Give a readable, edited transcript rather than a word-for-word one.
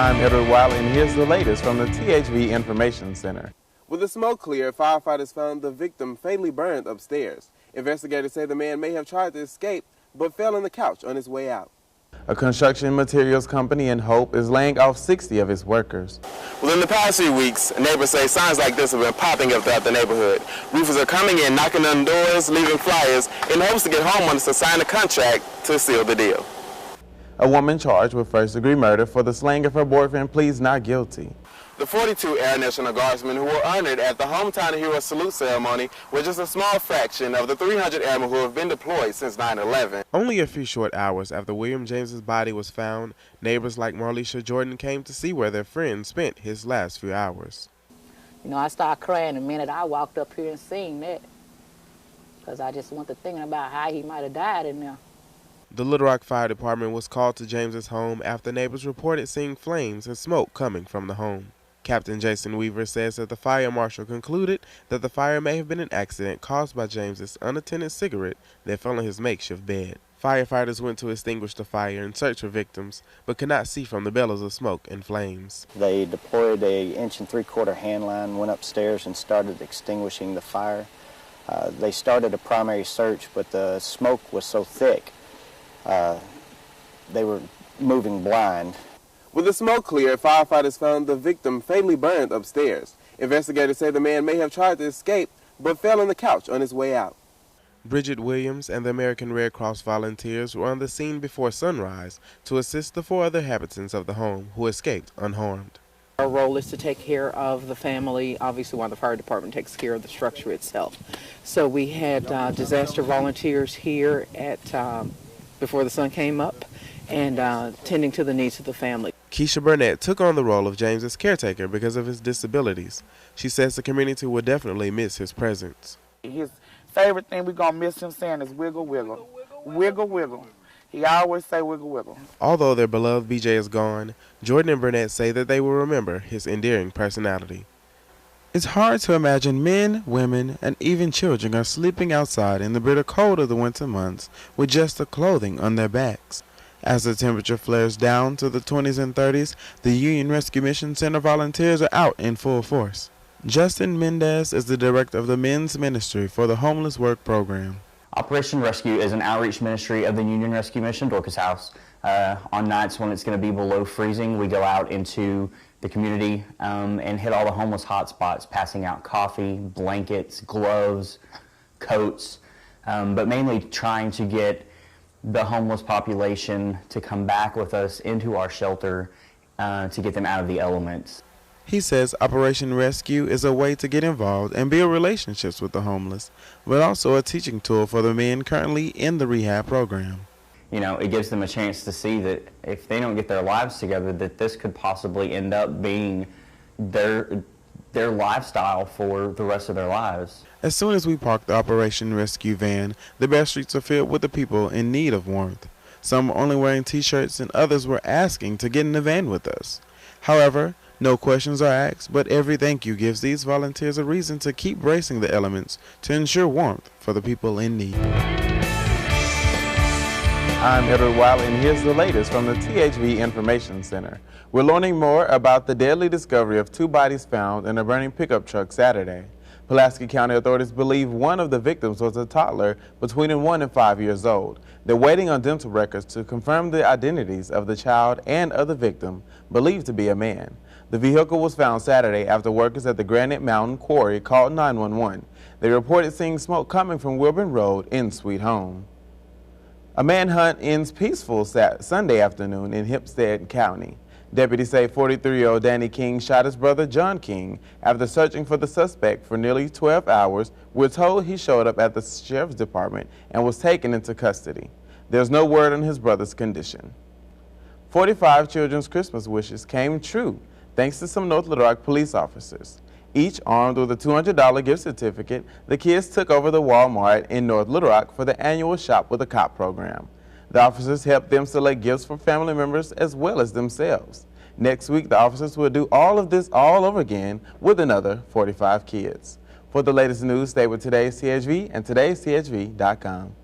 I'm Edward Wiley, and here's the latest from the THV Information Center. With the smoke cleared, firefighters found the victim fatally burned upstairs. Investigators say the man may have tried to escape, but fell on the couch on his way out. A construction materials company in Hope is laying off 60 of its workers. Well, in the past few weeks, neighbors say signs like this have been popping up throughout the neighborhood. Roofers are coming in, knocking on doors, leaving flyers, in hopes to get homeowners to sign a contract to seal the deal. A woman charged with first-degree murder for the slaying of her boyfriend pleads not guilty. The 42 Air National Guardsmen who were honored at the Hometown Hero Salute ceremony were just a small fraction of the 300 airmen who have been deployed since 9/11. Only a few short hours after William James's body was found, neighbors like Marlisha Jordan came to see where their friend spent his last few hours. You know, I started crying the minute I walked up here and seen that, because I just went to thinking about how he might have died in there. The Little Rock Fire Department was called to James's home after neighbors reported seeing flames and smoke coming from the home. Captain Jason Weaver says that the fire marshal concluded that the fire may have been an accident caused by James's unattended cigarette that fell on his makeshift bed. Firefighters went to extinguish the fire and search for victims, but could not see from the bellows of smoke and flames. They deployed a 1 3/4 hand line, went upstairs and started extinguishing the fire. They started a primary search, but the smoke was so thick they were moving blind. With the smoke cleared, firefighters found the victim fatally burned upstairs. Investigators say the man may have tried to escape, but fell on the couch on his way out. Bridget Williams and the American Red Cross volunteers were on the scene before sunrise to assist the 4 other inhabitants of the home who escaped unharmed. Our role is to take care of the family, obviously, while the fire department takes care of the structure itself. So we had disaster volunteers here at before the sun came up and tending to the needs of the family. Keisha Burnett took on the role of James's caretaker because of his disabilities. She says the community will definitely miss his presence. His favorite thing we're going to miss him saying is wiggle, wiggle, wiggle, wiggle. He always say wiggle, wiggle. Although their beloved BJ is gone, Jordan and Burnett say that they will remember his endearing personality. It's hard to imagine men, women, and even children are sleeping outside in the bitter cold of the winter months with just the clothing on their backs. As the temperature flares down to the 20s and 30s, the Union Rescue Mission Center volunteers are out in full force. Justin Mendez is the director of the Men's Ministry for the Homeless Work Program. Operation Rescue is an outreach ministry of the Union Rescue Mission Dorcas House. On nights when it's going to be below freezing, we go out into the community and hit all the homeless hotspots, passing out coffee, blankets, gloves, coats, but mainly trying to get the homeless population to come back with us into our shelter to get them out of the elements. He says Operation Rescue is a way to get involved and build relationships with the homeless, but also a teaching tool for the men currently in the rehab program. You know, it gives them a chance to see that if they don't get their lives together, that this could possibly end up being their lifestyle for the rest of their lives. As soon as we parked the Operation Rescue van, the back streets are filled with the people in need of warmth. Some were only wearing t-shirts and others were asking to get in the van with us. However, no questions are asked, but every thank you gives these volunteers a reason to keep bracing the elements to ensure warmth for the people in need. I'm Edward Wiley, and here's the latest from the THV Information Center. We're learning more about the deadly discovery of 2 bodies found in a burning pickup truck Saturday. Pulaski County authorities believe one of the victims was a toddler between 1 and 5 years old. They're waiting on dental records to confirm the identities of the child and of the victim, believed to be a man. The vehicle was found Saturday after workers at the Granite Mountain Quarry called 911. They reported seeing smoke coming from Wilburn Road in Sweet Home. A manhunt ends peaceful Sunday afternoon in Hempstead County. Deputies say 43-year-old Danny King shot his brother John King after searching for the suspect for nearly 12 hours. We're told he showed up at the sheriff's department and was taken into custody. There's no word on his brother's condition. 45 children's Christmas wishes came true thanks to some North Little Rock police officers. Each armed with a $200 gift certificate, the kids took over the Walmart in North Little Rock for the annual Shop with a Cop program. The officers helped them select gifts for family members as well as themselves. Next week, the officers will do all of this all over again with another 45 kids. For the latest news, stay with today's THV and today'sTHV.com.